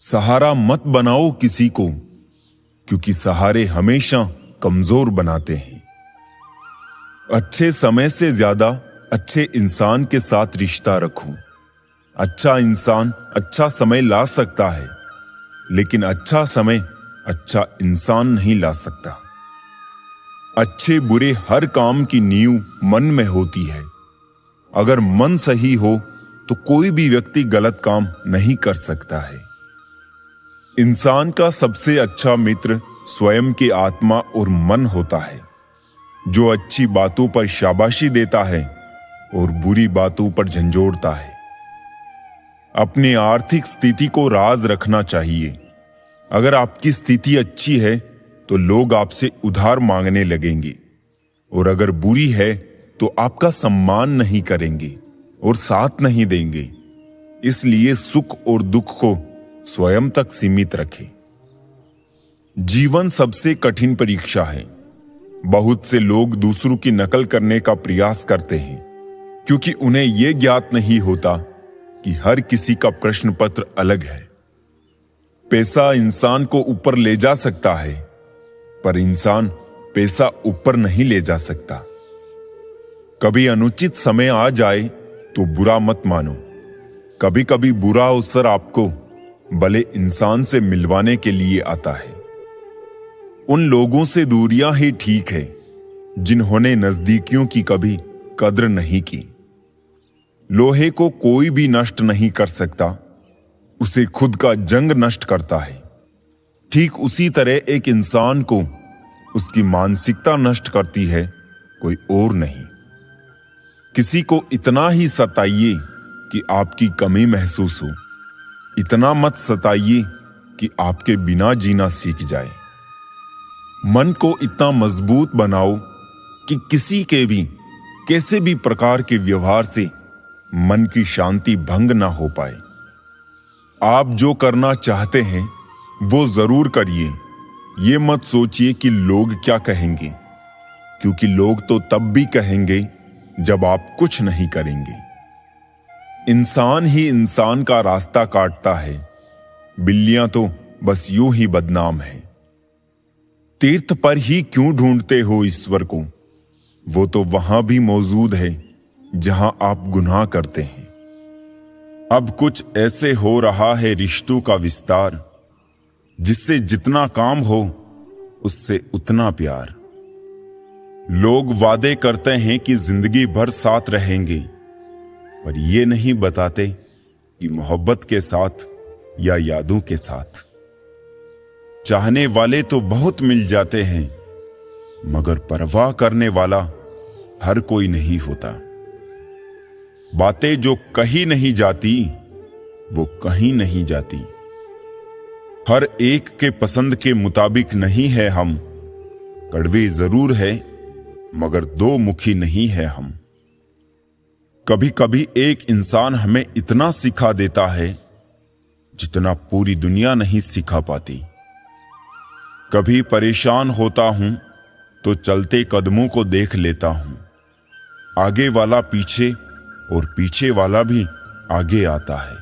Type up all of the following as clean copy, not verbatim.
सहारा मत बनाओ किसी को, क्योंकि सहारे हमेशा कमजोर बनाते हैं। अच्छे समय से ज्यादा अच्छे इंसान के साथ रिश्ता रखो। अच्छा इंसान अच्छा समय ला सकता है, लेकिन अच्छा समय अच्छा इंसान नहीं ला सकता। अच्छे बुरे हर काम की नींव मन में होती है। अगर मन सही हो तो कोई भी व्यक्ति गलत काम नहीं कर सकता है। इंसान का सबसे अच्छा मित्र स्वयं की आत्मा और मन होता है, जो अच्छी बातों पर शाबाशी देता है और बुरी बातों पर झंझोड़ता है। अपनी आर्थिक स्थिति को राज रखना चाहिए। अगर आपकी स्थिति अच्छी है तो लोग आपसे उधार मांगने लगेंगे, और अगर बुरी है तो आपका सम्मान नहीं करेंगे और साथ नहीं देंगे। इसलिए सुख और दुख को स्वयं तक सीमित रखें। जीवन सबसे कठिन परीक्षा है। बहुत से लोग दूसरों की नकल करने का प्रयास करते हैं, क्योंकि उन्हें यह ज्ञात नहीं होता कि हर किसी का प्रश्न पत्र अलग है। पैसा इंसान को ऊपर ले जा सकता है, पर इंसान पैसा ऊपर नहीं ले जा सकता। कभी अनुचित समय आ जाए तो बुरा मत मानो। कभी कभी बुरा अवसर आपको भले इंसान से मिलवाने के लिए आता है। उन लोगों से दूरियां ही ठीक है जिन्होंने नजदीकियों की कभी कद्र नहीं की। लोहे को कोई भी नष्ट नहीं कर सकता, उसे खुद का जंग नष्ट करता है। ठीक उसी तरह एक इंसान को उसकी मानसिकता नष्ट करती है, कोई और नहीं। किसी को इतना ही सताइए कि आपकी कमी महसूस हो, इतना मत सताइए कि आपके बिना जीना सीख जाए। मन को इतना मजबूत बनाओ कि किसी के भी कैसे भी प्रकार के व्यवहार से मन की शांति भंग ना हो पाए। आप जो करना चाहते हैं वो जरूर करिए। ये मत सोचिए कि लोग क्या कहेंगे, क्योंकि लोग तो तब भी कहेंगे जब आप कुछ नहीं करेंगे। इंसान ही इंसान का रास्ता काटता है, बिल्लियां तो बस यूं ही बदनाम है। तीर्थ पर ही क्यों ढूंढते हो ईश्वर को? वो तो वहां भी मौजूद है जहां आप गुनाह करते हैं। अब कुछ ऐसे हो रहा है रिश्तों का विस्तार, जिससे जितना काम हो उससे उतना प्यार। लोग वादे करते हैं कि जिंदगी भर साथ रहेंगे, पर ये नहीं बताते कि मोहब्बत के साथ या यादों के साथ। चाहने वाले तो बहुत मिल जाते हैं, मगर परवाह करने वाला हर कोई नहीं होता। बातें जो कही नहीं जाती वो कहीं नहीं जाती। हर एक के पसंद के मुताबिक नहीं है हम। कड़वे जरूर है मगर दो मुखी नहीं है हम। कभी कभी एक इंसान हमें इतना सिखा देता है जितना पूरी दुनिया नहीं सिखा पाती। कभी परेशान होता हूं तो चलते कदमों को देख लेता हूं। आगे वाला पीछे और पीछे वाला भी आगे आता है।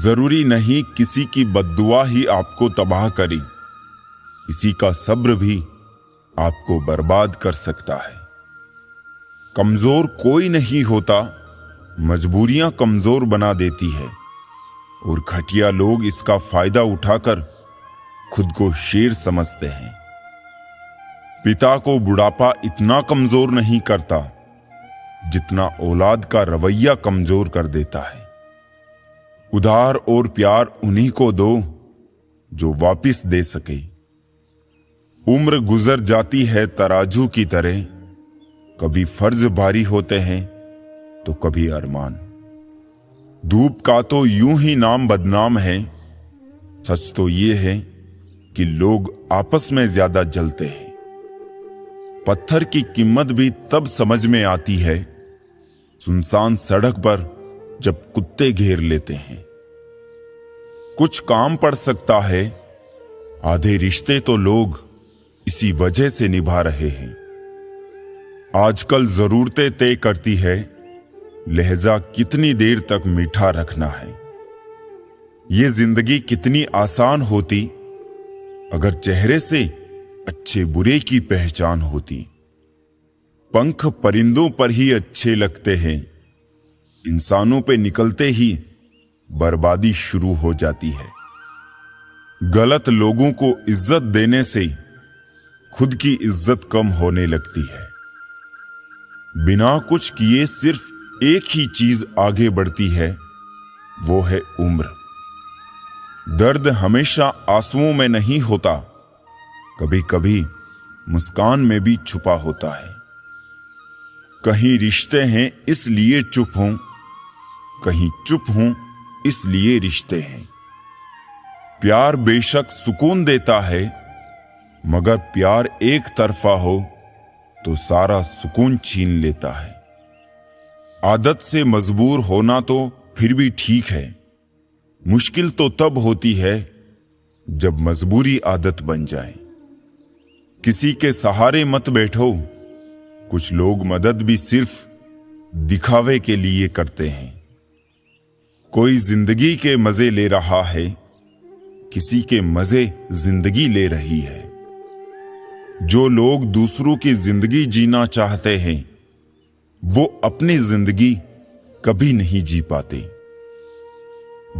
जरूरी नहीं किसी की बद्दुआ ही आपको तबाह करे, किसी का सब्र भी आपको बर्बाद कर सकता है। कमजोर कोई नहीं होता, मजबूरियां कमजोर बना देती है, और घटिया लोग इसका फायदा उठाकर खुद को शेर समझते हैं। पिता को बुढ़ापा इतना कमजोर नहीं करता जितना औलाद का रवैया कमजोर कर देता है। उधार और प्यार उन्हीं को दो जो वापिस दे सके। उम्र गुजर जाती है तराजू की तरह, कभी फर्ज भारी होते हैं तो कभी अरमान। धूप का तो यूं ही नाम बदनाम है, सच तो ये है कि लोग आपस में ज्यादा जलते हैं। पत्थर की कीमत भी तब समझ में आती है सुनसान सड़क पर जब कुत्ते घेर लेते हैं। कुछ काम पड़ सकता है, आधे रिश्ते तो लोग इसी वजह से निभा रहे हैं। आजकल जरूरतें तय करती है लहजा कितनी देर तक मीठा रखना है। ये जिंदगी कितनी आसान होती अगर चेहरे से अच्छे बुरे की पहचान होती। पंख परिंदों पर ही अच्छे लगते हैं, इंसानों पे निकलते ही बर्बादी शुरू हो जाती है। गलत लोगों को इज्जत देने से खुद की इज्जत कम होने लगती है। बिना कुछ किए सिर्फ एक ही चीज आगे बढ़ती है, वो है उम्र। दर्द हमेशा आंसुओं में नहीं होता, कभी कभी मुस्कान में भी छुपा होता है। कहीं रिश्ते हैं इसलिए चुप हों, कहीं चुप हों इसलिए रिश्ते हैं। प्यार बेशक सुकून देता है, मगर प्यार एक तरफा हो तो सारा सुकून छीन लेता है। आदत से मजबूर होना तो फिर भी ठीक है, मुश्किल तो तब होती है जब मजबूरी आदत बन जाए। किसी के सहारे मत बैठो, कुछ लोग मदद भी सिर्फ दिखावे के लिए करते हैं। कोई जिंदगी के मजे ले रहा है, किसी के मजे जिंदगी ले रही है। जो लोग दूसरों की जिंदगी जीना चाहते हैं, वो अपनी जिंदगी कभी नहीं जी पाते।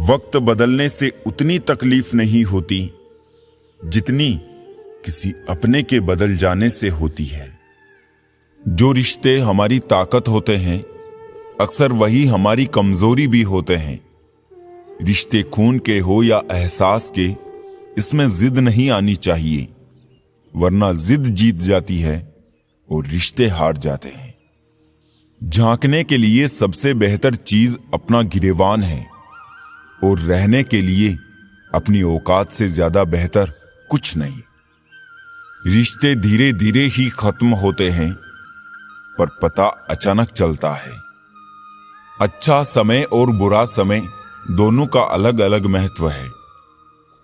वक्त बदलने से उतनी तकलीफ नहीं होती जितनी किसी अपने के बदल जाने से होती है। जो रिश्ते हमारी ताकत होते हैं, अक्सर वही हमारी कमजोरी भी होते हैं। रिश्ते खून के हो या एहसास के, इसमें जिद नहीं आनी चाहिए, वरना जिद जीत जाती है और रिश्ते हार जाते हैं। झांकने के लिए सबसे बेहतर चीज अपना गिरेबान है, और रहने के लिए अपनी औकात से ज्यादा बेहतर कुछ नहीं। रिश्ते धीरे धीरे ही खत्म होते हैं, पर पता अचानक चलता है। अच्छा समय और बुरा समय दोनों का अलग अलग महत्व है।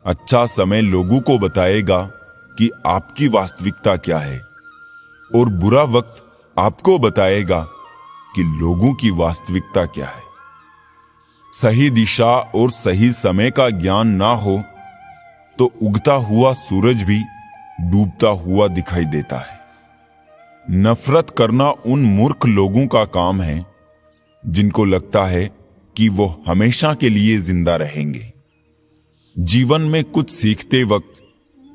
अच्छा समय लोगों को बताएगा कि आपकी वास्तविकता क्या है, और बुरा वक्त आपको बताएगा कि लोगों की वास्तविकता क्या है। सही दिशा और सही समय का ज्ञान ना हो तो उगता हुआ सूरज भी डूबता हुआ दिखाई देता है। नफरत करना उन मूर्ख लोगों का काम है जिनको लगता है कि वो हमेशा के लिए जिंदा रहेंगे। जीवन में कुछ सीखते वक्त,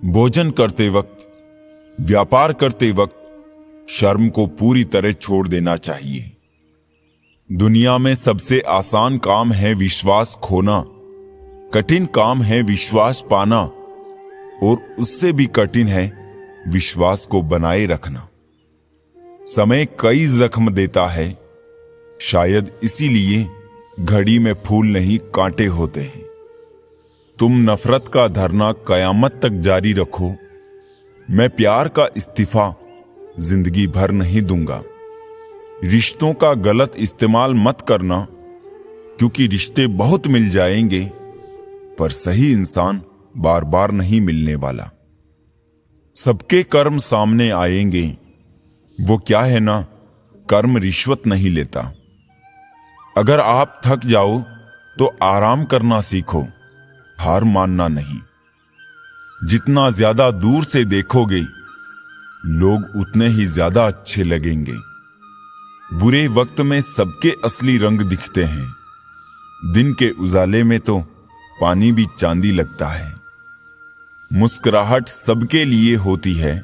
भोजन करते वक्त, व्यापार करते वक्त शर्म को पूरी तरह छोड़ देना चाहिए। दुनिया में सबसे आसान काम है विश्वास खोना, कठिन काम है विश्वास पाना, और उससे भी कठिन है विश्वास को बनाए रखना। समय कई जख्म देता है, शायद इसीलिए घड़ी में फूल नहीं कांटे होते हैं। तुम नफरत का धरना कयामत तक जारी रखो, मैं प्यार का इस्तीफा जिंदगी भर नहीं दूंगा। रिश्तों का गलत इस्तेमाल मत करना, क्योंकि रिश्ते बहुत मिल जाएंगे, पर सही इंसान बार बार नहीं मिलने वाला। सबके कर्म सामने आएंगे, वो क्या है ना, कर्म रिश्वत नहीं लेता। अगर आप थक जाओ तो आराम करना सीखो, हार मानना नहीं। जितना ज्यादा दूर से देखोगे, लोग उतने ही ज्यादा अच्छे लगेंगे। बुरे वक्त में सबके असली रंग दिखते हैं, दिन के उजाले में तो पानी भी चांदी लगता है। मुस्कुराहट सबके लिए होती है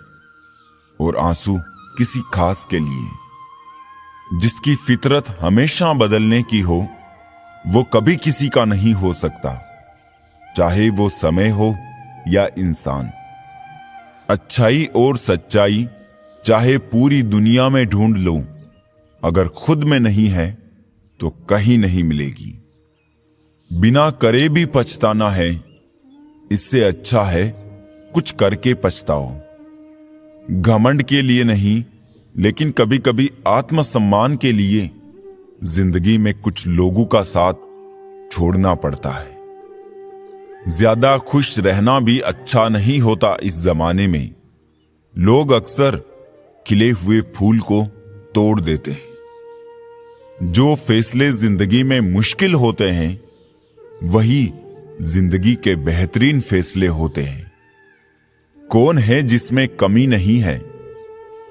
और आंसू किसी खास के लिए। जिसकी फितरत हमेशा बदलने की हो, वो कभी किसी का नहीं हो सकता, चाहे वो समय हो या इंसान। अच्छाई और सच्चाई चाहे पूरी दुनिया में ढूंढ लो, अगर खुद में नहीं है तो कहीं नहीं मिलेगी। बिना करे भी पछताना है, इससे अच्छा है कुछ करके पछताओ। घमंड के लिए नहीं, लेकिन कभी कभी आत्मसम्मान के लिए जिंदगी में कुछ लोगों का साथ छोड़ना पड़ता है। ज्यादा खुश रहना भी अच्छा नहीं होता इस जमाने में। लोग अक्सर खिले हुए फूल को तोड़ देते हैं। जो फैसले जिंदगी में मुश्किल होते हैं, वही जिंदगी के बेहतरीन फैसले होते हैं। कौन है जिसमें कमी नहीं है?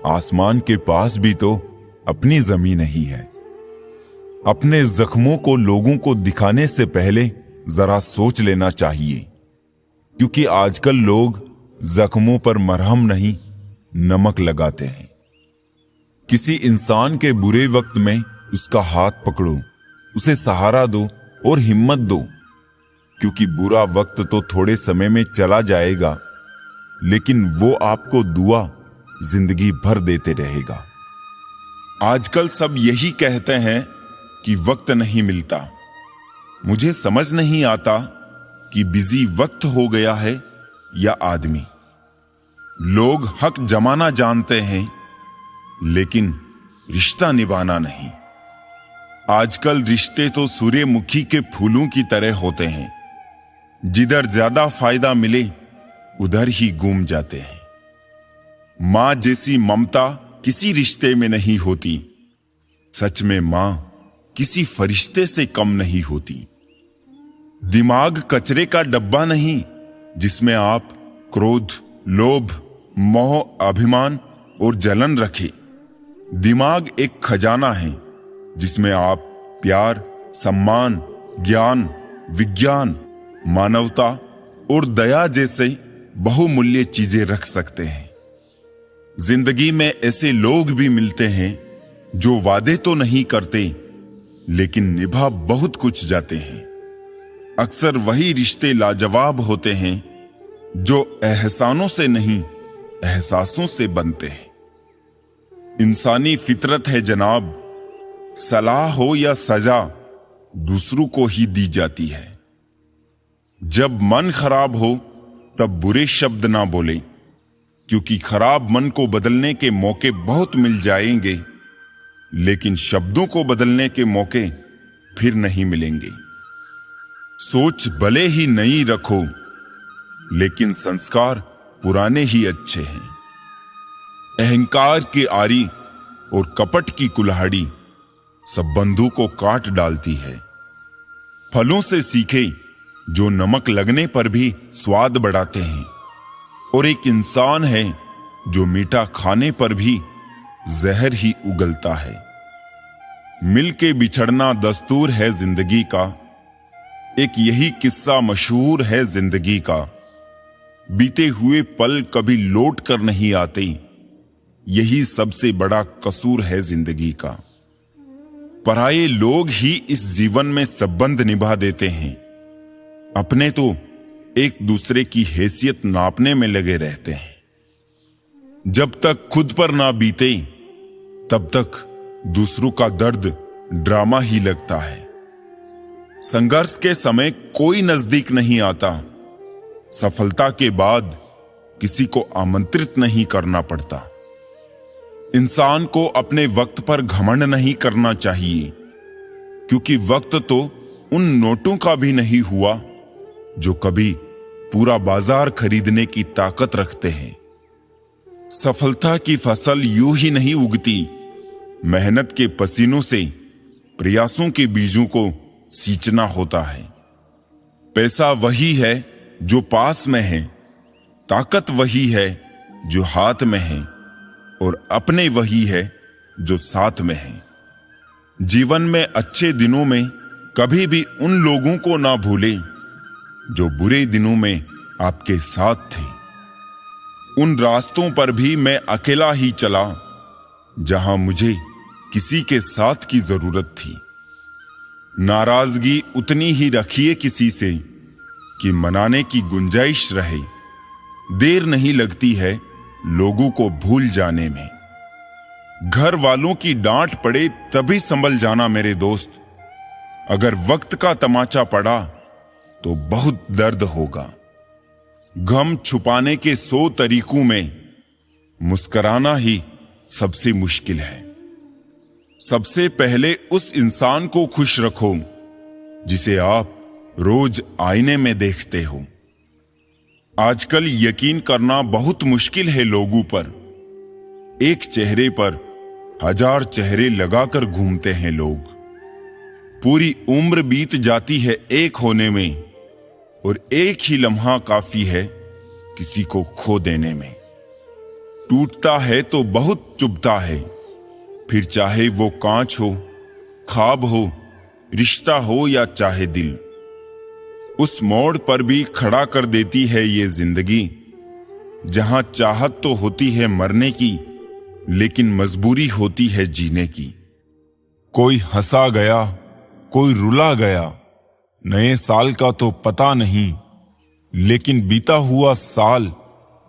आसमान के पास भी तो अपनी जमीन नहीं है। अपने जख्मों को लोगों को दिखाने से पहले जरा सोच लेना चाहिए, क्योंकि आजकल लोग जख्मों पर मरहम नहीं, नमक लगाते हैं। किसी इंसान के बुरे वक्त में उसका हाथ पकड़ो, उसे सहारा दो और हिम्मत दो, क्योंकि बुरा वक्त तो थोड़े समय में चला जाएगा, लेकिन वो आपको दुआ जिंदगी भर देते रहेगा। आजकल सब यही कहते हैं कि वक्त नहीं मिलता। मुझे समझ नहीं आता कि बिजी वक्त हो गया है या आदमी। लोग हक जमाना जानते हैं, लेकिन रिश्ता निभाना नहीं। आजकल रिश्ते तो सूर्यमुखी के फूलों की तरह होते हैं, जिधर ज्यादा फायदा मिले उधर ही घूम जाते हैं। मां जैसी ममता किसी रिश्ते में नहीं होती। सच में मां किसी फरिश्ते से कम नहीं होती। दिमाग कचरे का डब्बा नहीं जिसमें आप क्रोध, लोभ, मोह, अभिमान और जलन रखें। दिमाग एक खजाना है जिसमें आप प्यार, सम्मान, ज्ञान, विज्ञान, मानवता और दया जैसे बहुमूल्य चीजें रख सकते हैं। जिंदगी में ऐसे लोग भी मिलते हैं जो वादे तो नहीं करते, लेकिन निभा बहुत कुछ जाते हैं। अक्सर वही रिश्ते लाजवाब होते हैं जो एहसानों से नहीं, एहसासों से बनते हैं। इंसानी फितरत है जनाब, सलाह हो या सजा दूसरों को ही दी जाती है। जब मन खराब हो तब बुरे शब्द ना बोले, क्योंकि खराब मन को बदलने के मौके बहुत मिल जाएंगे, लेकिन शब्दों को बदलने के मौके फिर नहीं मिलेंगे। सोच भले ही नई रखो, लेकिन संस्कार पुराने ही अच्छे हैं। अहंकार की आरी और कपट की कुल्हाड़ी संबंधों को काट डालती है। फलों से सीखे जो नमक लगने पर भी स्वाद बढ़ाते हैं, और एक इंसान है जो मीठा खाने पर भी जहर ही उगलता है। मिलके बिछड़ना दस्तूर है जिंदगी का, एक यही किस्सा मशहूर है जिंदगी का। बीते हुए पल कभी लौट कर नहीं आते, यही सबसे बड़ा कसूर है जिंदगी का। पराये लोग ही इस जीवन में संबंध निभा देते हैं, अपने तो एक दूसरे की हैसियत नापने में लगे रहते हैं। जब तक खुद पर ना बीते तब तक दूसरों का दर्द ड्रामा ही लगता है। संघर्ष के समय कोई नजदीक नहीं आता। सफलता के बाद किसी को आमंत्रित नहीं करना पड़ता। इंसान को अपने वक्त पर घमंड नहीं करना चाहिए, क्योंकि वक्त तो उन नोटों का भी नहीं हुआ जो कभी पूरा बाजार खरीदने की ताकत रखते हैं। सफलता की फसल यूं ही नहीं उगती, मेहनत के पसीनों से प्रयासों के बीजों को सींचना होता है। पैसा वही है जो पास में है, ताकत वही है जो हाथ में है, और अपने वही है जो साथ में है। जीवन में अच्छे दिनों में कभी भी उन लोगों को ना भूलें जो बुरे दिनों में आपके साथ थे। उन रास्तों पर भी मैं अकेला ही चला जहां मुझे किसी के साथ की जरूरत थी। नाराजगी उतनी ही रखिए किसी से कि मनाने की गुंजाइश रहे। देर नहीं लगती है लोगों को भूल जाने में। घर वालों की डांट पड़े तभी संभल जाना मेरे दोस्त। अगर वक्त का तमाचा पड़ा तो बहुत दर्द होगा। गम छुपाने के 100 तरीकों में मुस्कुराना ही सबसे मुश्किल है। सबसे पहले उस इंसान को खुश रखो जिसे आप रोज आईने में देखते हो। आजकल यकीन करना बहुत मुश्किल है लोगों पर। एक चेहरे पर 1000 चेहरे लगाकर घूमते हैं लोग। पूरी उम्र बीत जाती है एक होने में, और एक ही लम्हा काफी है किसी को खो देने में। टूटता है तो बहुत चुभता है, फिर चाहे वो कांच हो, ख्वाब हो, रिश्ता हो या चाहे दिल। उस मोड़ पर भी खड़ा कर देती है ये जिंदगी, जहां चाहत तो होती है मरने की, लेकिन मजबूरी होती है जीने की। कोई हंसा गया, कोई रुला गया, नए साल का तो पता नहीं, लेकिन बीता हुआ साल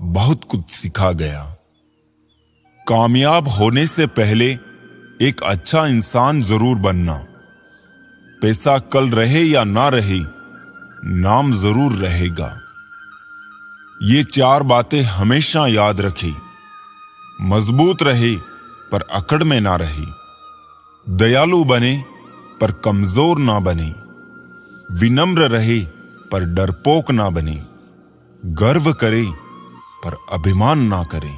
बहुत कुछ सिखा गया। कामयाब होने से पहले एक अच्छा इंसान जरूर बनना। पैसा कल रहे या ना रहे, नाम जरूर रहेगा। ये 4 बातें हमेशा याद रखे। मजबूत रहे पर अकड़ में ना रहे, दयालु बने पर कमजोर ना बने, विनम्र रहे पर डरपोक ना बने, गर्व करे पर अभिमान ना करे।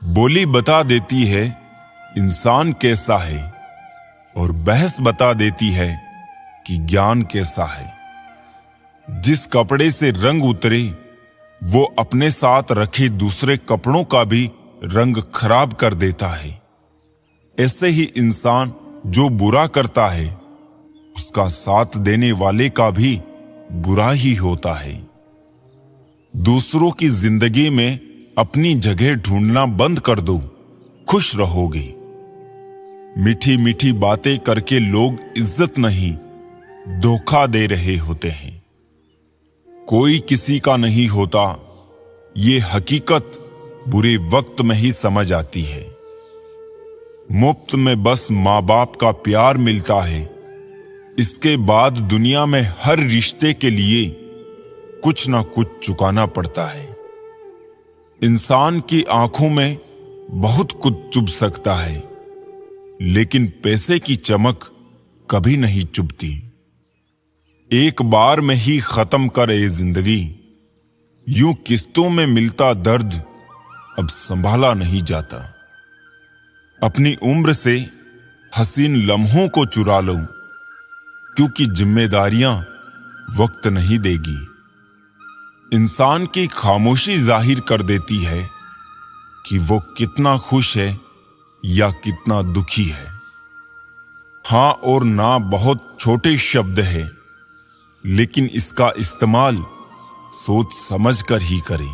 बोली बता देती है इंसान कैसा है, और बहस बता देती है कि ज्ञान कैसा है। जिस कपड़े से रंग उतरे, वो अपने साथ रखे दूसरे कपड़ों का भी रंग खराब कर देता है। ऐसे ही इंसान जो बुरा करता है, उसका साथ देने वाले का भी बुरा ही होता है। दूसरों की जिंदगी में अपनी जगह ढूंढना बंद कर दो, खुश रहोगे। मीठी मीठी बातें करके लोग इज्जत नहीं, धोखा दे रहे होते हैं। कोई किसी का नहीं होता, ये हकीकत बुरे वक्त में ही समझ आती है। मुफ्त में बस माँ बाप का प्यार मिलता है, इसके बाद दुनिया में हर रिश्ते के लिए कुछ ना कुछ चुकाना पड़ता है। इंसान की आंखों में बहुत कुछ चुभ सकता है, लेकिन पैसे की चमक कभी नहीं चुभती। एक बार में ही खत्म करे जिंदगी, यूं किस्तों में मिलता दर्द अब संभाला नहीं जाता। अपनी उम्र से हसीन लम्हों को चुरा लो, क्योंकि जिम्मेदारियां वक्त नहीं देगी। इंसान की खामोशी जाहिर कर देती है कि वो कितना खुश है या कितना दुखी है। हां और ना बहुत छोटे शब्द है, लेकिन इसका इस्तेमाल सोच समझ कर ही करें।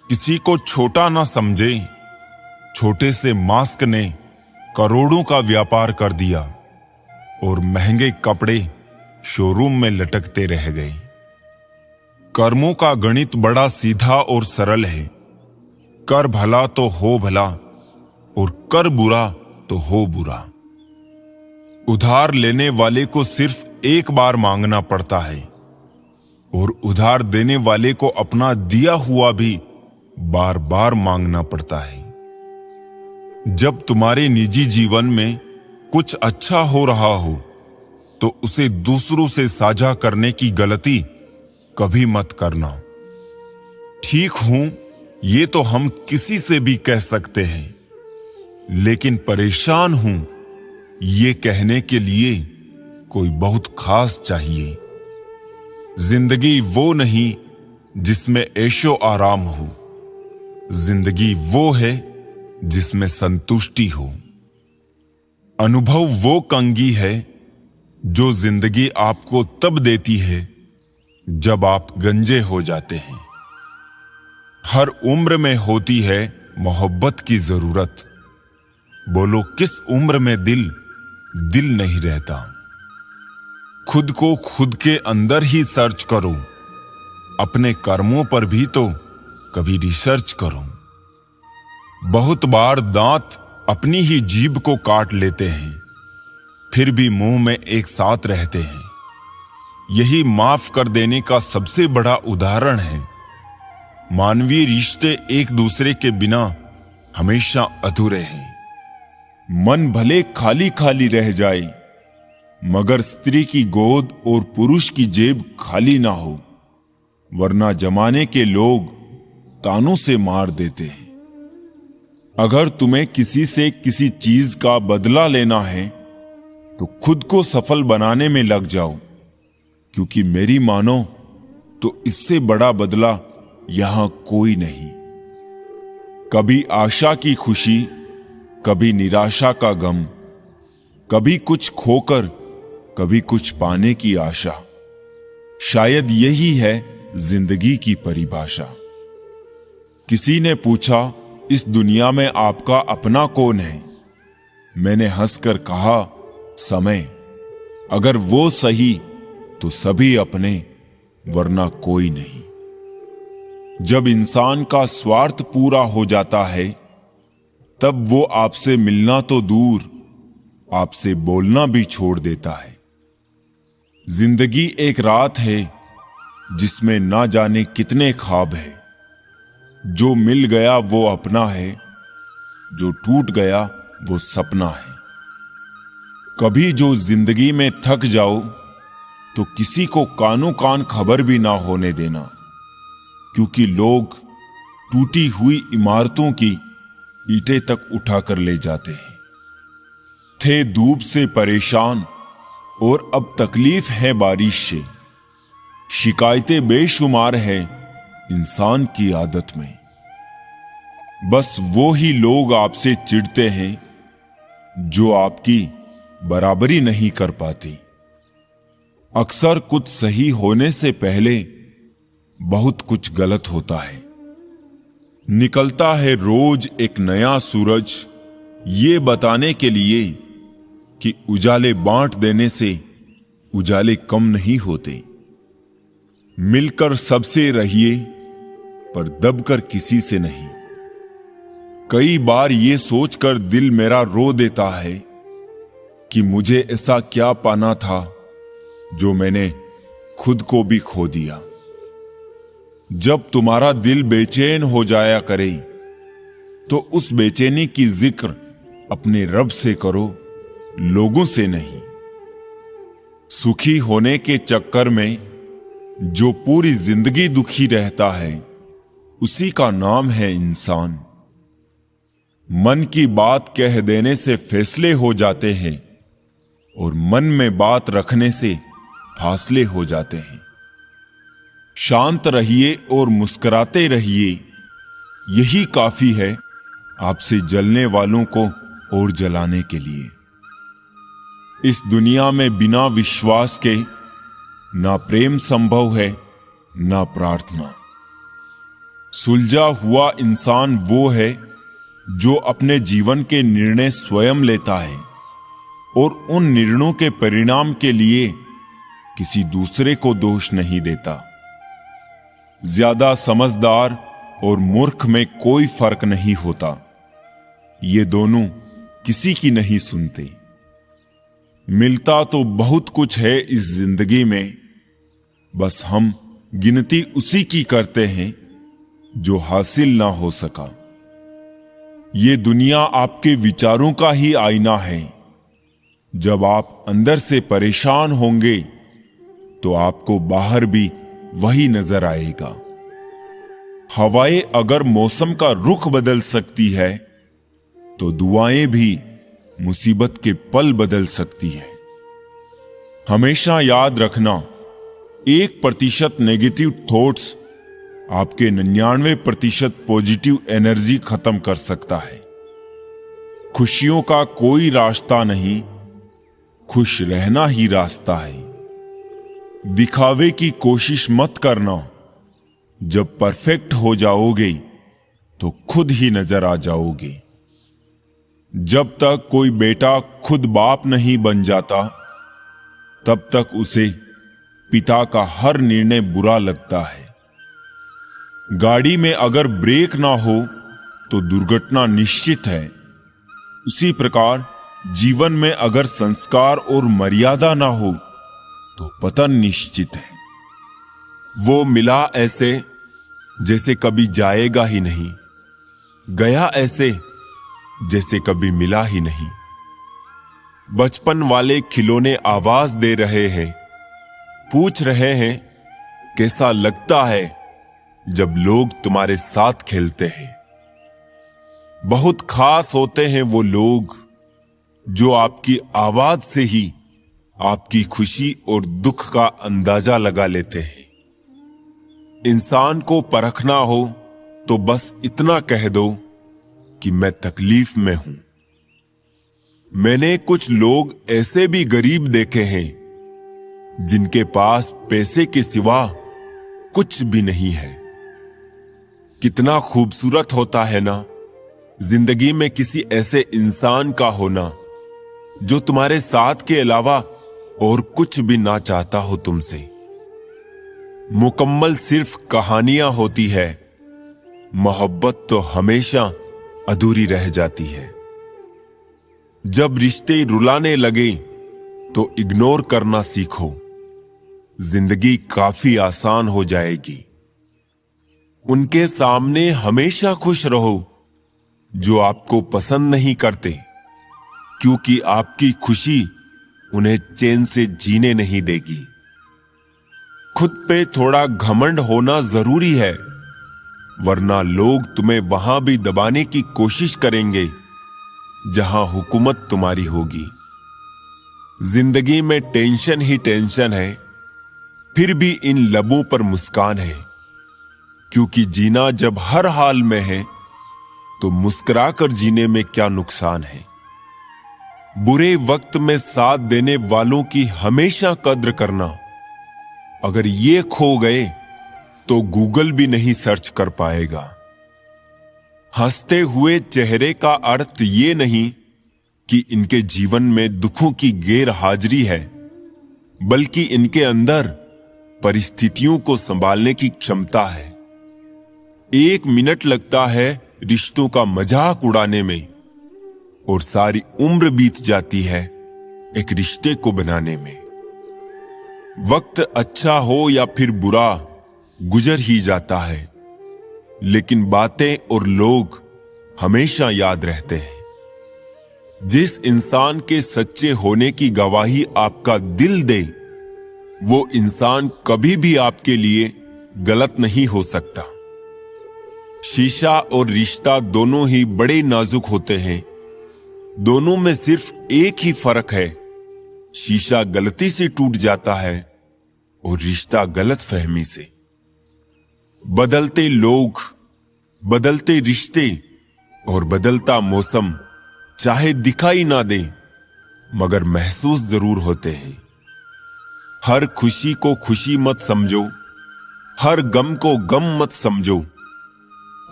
किसी को छोटा ना समझे, छोटे से मास्क ने करोड़ों का व्यापार कर दिया और महंगे कपड़े शोरूम में लटकते रह गए। कर्मों का गणित बड़ा सीधा और सरल है। कर भला तो हो भला, और कर बुरा तो हो बुरा। उधार लेने वाले को सिर्फ एक बार मांगना पड़ता है, और उधार देने वाले को अपना दिया हुआ भी बार बार मांगना पड़ता है। जब तुम्हारे निजी जीवन में कुछ अच्छा हो रहा हो, तो उसे दूसरों से साझा करने की गलती कभी मत करना। ठीक हूं, ये तो हम किसी से भी कह सकते हैं, लेकिन परेशान हूं, ये कहने के लिए कोई बहुत खास चाहिए। जिंदगी वो नहीं जिसमें ऐशो आराम हो, जिंदगी वो है जिसमें संतुष्टि हो। अनुभव वो कंगी है जो जिंदगी आपको तब देती है जब आप गंजे हो जाते हैं। हर उम्र में होती है मोहब्बत की जरूरत। बोलो किस उम्र में दिल नहीं रहता। खुद को खुद के अंदर ही सर्च करो, अपने कर्मों पर भी तो कभी रिसर्च करो। बहुत बार दांत अपनी ही जीभ को काट लेते हैं, फिर भी मुंह में एक साथ रहते हैं। यही माफ कर देने का सबसे बड़ा उदाहरण है। मानवीय रिश्ते एक दूसरे के बिना हमेशा अधूरे हैं। मन भले खाली खाली रह जाए, मगर स्त्री की गोद और पुरुष की जेब खाली ना हो, वरना जमाने के लोग तानों से मार देते हैं। अगर तुम्हें किसी से किसी चीज का बदला लेना है, तो खुद को सफल बनाने में लग जाओ, क्योंकि मेरी मानो तो इससे बड़ा बदला यहां कोई नहीं। कभी आशा की खुशी, कभी निराशा का गम, कभी कुछ खोकर कभी कुछ पाने की आशा। शायद यही है जिंदगी की परिभाषा। किसी ने पूछा, इस दुनिया में आपका अपना कौन है? मैंने हंसकर कहा, समय। अगर वो सही तो सभी अपने, वरना कोई नहीं। जब इंसान का स्वार्थ पूरा हो जाता है, तब वो आपसे मिलना तो दूर, आपसे बोलना भी छोड़ देता है। जिंदगी एक रात है जिसमें ना जाने कितने ख्वाब है। जो मिल गया वो अपना है, जो टूट गया वो सपना है। कभी जो जिंदगी में थक जाओ तो किसी को कानो कान खबर भी ना होने देना, क्योंकि लोग टूटी हुई इमारतों की ईंटें तक उठाकर ले जाते हैं। थे धूप से परेशान और अब तकलीफ है बारिश से। शिकायतें बेशुमार हैं इंसान की आदत में। बस वो ही लोग आपसे चिढ़ते हैं जो आपकी बराबरी नहीं कर पाते। अक्सर कुछ सही होने से पहले बहुत कुछ गलत होता है। निकलता है रोज एक नया सूरज, ये बताने के लिए कि उजाले बांट देने से उजाले कम नहीं होते। मिलकर सबसे रहिए, पर दबकर किसी से नहीं। कई बार ये सोचकर दिल मेरा रो देता है कि मुझे ऐसा क्या पाना था जो मैंने खुद को भी खो दिया। जब तुम्हारा दिल बेचैन हो जाया करे तो उस बेचैनी की जिक्र अपने रब से करो, लोगों से नहीं। सुखी होने के चक्कर में जो पूरी जिंदगी दुखी रहता है, उसी का नाम है इंसान। मन की बात कह देने से फैसले हो जाते हैं और मन में बात रखने से फासले हो जाते हैं। शांत रहिए और मुस्कुराते रहिए, यही काफी है आपसे जलने वालों को और जलाने के लिए। इस दुनिया में बिना विश्वास के ना प्रेम संभव है, ना प्रार्थना। सुलझा हुआ इंसान वो है जो अपने जीवन के निर्णय स्वयं लेता है और उन निर्णयों के परिणाम के लिए किसी दूसरे को दोष नहीं देता। ज्यादा समझदार और मूर्ख में कोई फर्क नहीं होता। ये दोनों किसी की नहीं सुनते। मिलता तो बहुत कुछ है इस जिंदगी में, बस हम गिनती उसी की करते हैं जो हासिल ना हो सका। ये दुनिया आपके विचारों का ही आईना है। जब आप अंदर से परेशान होंगे तो आपको बाहर भी वही नजर आएगा। हवाएं अगर मौसम का रुख बदल सकती है तो दुआएं भी मुसीबत के पल बदल सकती है। हमेशा याद रखना, 1% नेगेटिव थॉट्स आपके 99% पॉजिटिव एनर्जी खत्म कर सकता है। खुशियों का कोई रास्ता नहीं, खुश रहना ही रास्ता है। दिखावे की कोशिश मत करना। जब परफेक्ट हो जाओगे तो खुद ही नजर आ जाओगे। जब तक कोई बेटा खुद बाप नहीं बन जाता, तब तक उसे पिता का हर निर्णय बुरा लगता है। गाड़ी में अगर ब्रेक ना हो तो दुर्घटना निश्चित है। उसी प्रकार जीवन में अगर संस्कार और मर्यादा ना हो तो पतन निश्चित है। वो मिला ऐसे जैसे कभी जाएगा ही नहीं, गया ऐसे जैसे कभी मिला ही नहीं। बचपन वाले खिलौने आवाज दे रहे हैं, पूछ रहे हैं कैसा लगता है जब लोग तुम्हारे साथ खेलते हैं। बहुत खास होते हैं वो लोग जो आपकी आवाज से ही आपकी खुशी और दुख का अंदाजा लगा लेते हैं। इंसान को परखना हो तो बस इतना कह दो कि मैं तकलीफ में हूं। मैंने कुछ लोग ऐसे भी गरीब देखे हैं जिनके पास पैसे के सिवा कुछ भी नहीं है। कितना खूबसूरत होता है ना जिंदगी में किसी ऐसे इंसान का होना जो तुम्हारे साथ के अलावा और कुछ भी ना चाहता हो तुमसे। मुकम्मल सिर्फ कहानियां होती है, मोहब्बत तो हमेशा अधूरी रह जाती है। जब रिश्ते रुलाने लगे तो इग्नोर करना सीखो, जिंदगी काफी आसान हो जाएगी। उनके सामने हमेशा खुश रहो जो आपको पसंद नहीं करते, क्योंकि आपकी खुशी उन्हें चैन से जीने नहीं देगी। खुद पे थोड़ा घमंड होना जरूरी है, वरना लोग तुम्हें वहां भी दबाने की कोशिश करेंगे जहां हुकूमत तुम्हारी होगी। जिंदगी में टेंशन ही टेंशन है, फिर भी इन लबों पर मुस्कान है, क्योंकि जीना जब हर हाल में है तो मुस्कुराकर जीने में क्या नुकसान है। बुरे वक्त में साथ देने वालों की हमेशा कद्र करना। अगर ये खो गए तो गूगल भी नहीं सर्च कर पाएगा। हंसते हुए चेहरे का अर्थ ये नहीं कि इनके जीवन में दुखों की गैर हाजिरी है, बल्कि इनके अंदर परिस्थितियों को संभालने की क्षमता है। 1 मिनट लगता है रिश्तों का मजाक उड़ाने में, और सारी उम्र बीत जाती है एक रिश्ते को बनाने में। वक्त अच्छा हो या फिर बुरा गुजर ही जाता है, लेकिन बातें और लोग हमेशा याद रहते हैं। जिस इंसान के सच्चे होने की गवाही आपका दिल दे, वो इंसान कभी भी आपके लिए गलत नहीं हो सकता। शीशा और रिश्ता दोनों ही बड़े नाजुक होते हैं। दोनों में सिर्फ एक ही फर्क है, शीशा गलती से टूट जाता है और रिश्ता गलत फहमी से। बदलते लोग, बदलते रिश्ते और बदलता मौसम चाहे दिखाई ना दे, मगर महसूस जरूर होते हैं। हर खुशी को खुशी मत समझो, हर गम को गम मत समझो।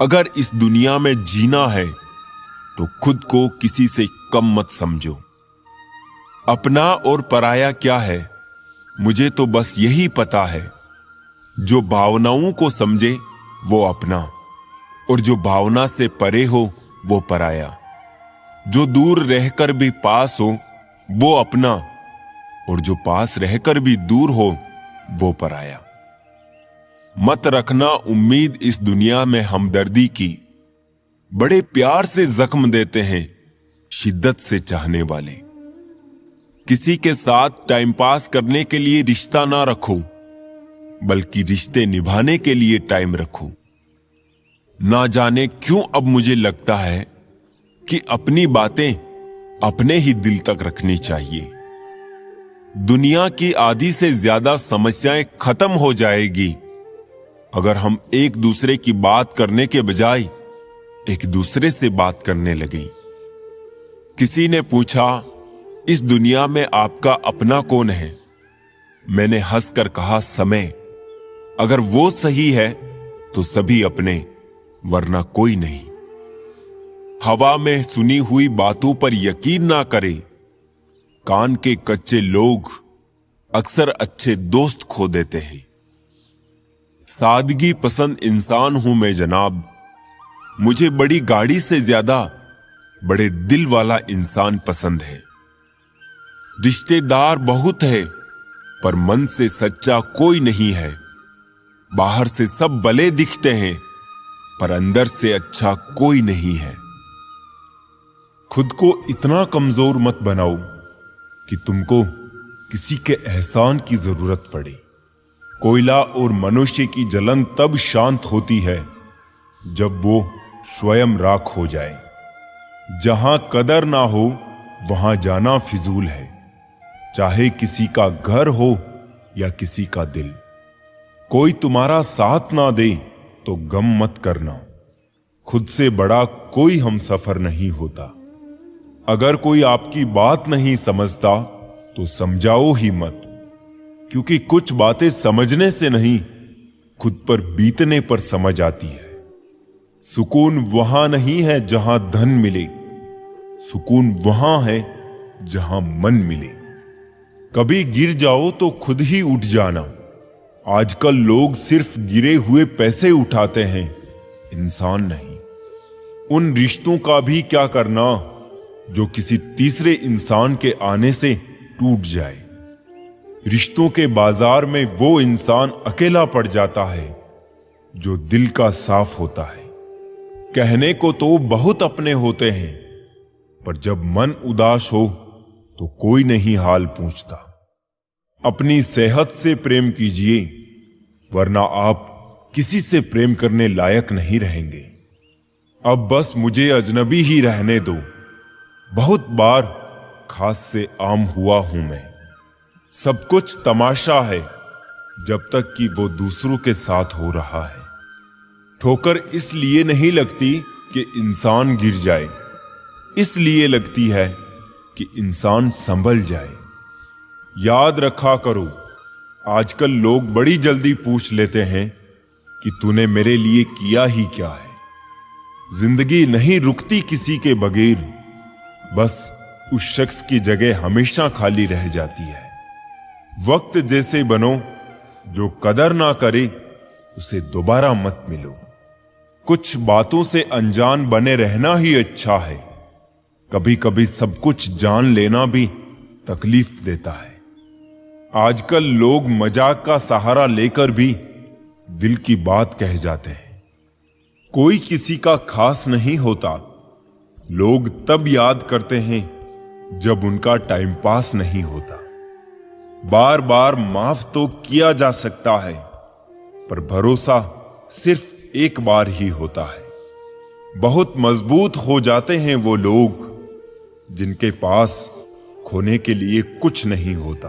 अगर इस दुनिया में जीना है तो खुद को किसी से कम मत समझो। अपना और पराया क्या है, मुझे तो बस यही पता है। जो भावनाओं को समझे वो अपना, और जो भावना से परे हो वो पराया। जो दूर रहकर भी पास हो वो अपना, और जो पास रहकर भी दूर हो वो पराया। मत रखना उम्मीद इस दुनिया में हमदर्दी की। बड़े प्यार से जख्म देते हैं शिद्दत से चाहने वाले। किसी के साथ टाइम पास करने के लिए रिश्ता ना रखो, बल्कि रिश्ते निभाने के लिए टाइम रखो। ना जाने क्यों अब मुझे लगता है कि अपनी बातें अपने ही दिल तक रखनी चाहिए। दुनिया की आधी से ज्यादा समस्याएं खत्म हो जाएगी अगर हम एक दूसरे की बात करने के बजाय एक दूसरे से बात करने लगे। किसी ने पूछा, इस दुनिया में आपका अपना कौन है? मैंने हंसकर कहा, समय। अगर वो सही है तो सभी अपने, वरना कोई नहीं। हवा में सुनी हुई बातों पर यकीन ना करें। कान के कच्चे लोग अक्सर अच्छे दोस्त खो देते हैं। सादगी पसंद इंसान हूं मैं जनाब। मुझे बड़ी गाड़ी से ज्यादा बड़े दिल वाला इंसान पसंद है। रिश्तेदार बहुत है, पर मन से सच्चा कोई नहीं है। बाहर से सब भले दिखते हैं, पर अंदर से अच्छा कोई नहीं है। खुद को इतना कमजोर मत बनाओ कि तुमको किसी के एहसान की जरूरत पड़े। कोयला और मनुष्य की जलन तब शांत होती है जब वो स्वयं राख हो जाए। जहां कदर ना हो वहां जाना फिजूल है। चाहे किसी का घर हो या किसी का दिल। कोई तुम्हारा साथ ना दे तो गम मत करना, खुद से बड़ा कोई हमसफर नहीं होता। अगर कोई आपकी बात नहीं समझता तो समझाओ ही मत, क्योंकि कुछ बातें समझने से नहीं, खुद पर बीतने पर समझ आती है। सुकून वहां नहीं है जहां धन मिले, सुकून वहां है जहां मन मिले। कभी गिर जाओ तो खुद ही उठ जाना। आजकल लोग सिर्फ गिरे हुए पैसे उठाते हैं, इंसान नहीं। उन रिश्तों का भी क्या करना जो किसी तीसरे इंसान के आने से टूट जाए। रिश्तों के बाजार में वो इंसान अकेला पड़ जाता है जो दिल का साफ होता है। कहने को तो बहुत अपने होते हैं, पर जब मन उदास हो तो कोई नहीं हाल पूछता। अपनी सेहत से प्रेम कीजिए, वरना आप किसी से प्रेम करने लायक नहीं रहेंगे। अब बस मुझे अजनबी ही रहने दो। बहुत बार खास से आम हुआ हूं मैं। सब कुछ तमाशा है जब तक कि वो दूसरों के साथ हो रहा है। ठोकर इसलिए नहीं लगती कि इंसान गिर जाए, इसलिए लगती है कि इंसान संभल जाए। याद रखा करो, आजकल लोग बड़ी जल्दी पूछ लेते हैं कि तूने मेरे लिए किया ही क्या है। जिंदगी नहीं रुकती किसी के बगैर, बस उस शख्स की जगह हमेशा खाली रह जाती है। वक्त जैसे बनो, जो कदर ना करे उसे दोबारा मत मिलो। कुछ बातों से अनजान बने रहना ही अच्छा है। कभी कभी सब कुछ जान लेना भी तकलीफ देता है। आजकल लोग मजाक का सहारा लेकर भी दिल की बात कह जाते हैं। कोई किसी का खास नहीं होता। लोग तब याद करते हैं जब उनका टाइम पास नहीं होता। बार बार माफ तो किया जा सकता है, पर भरोसा सिर्फ एक बार ही होता है। बहुत मजबूत हो जाते हैं वो लोग जिनके पास खोने के लिए कुछ नहीं होता।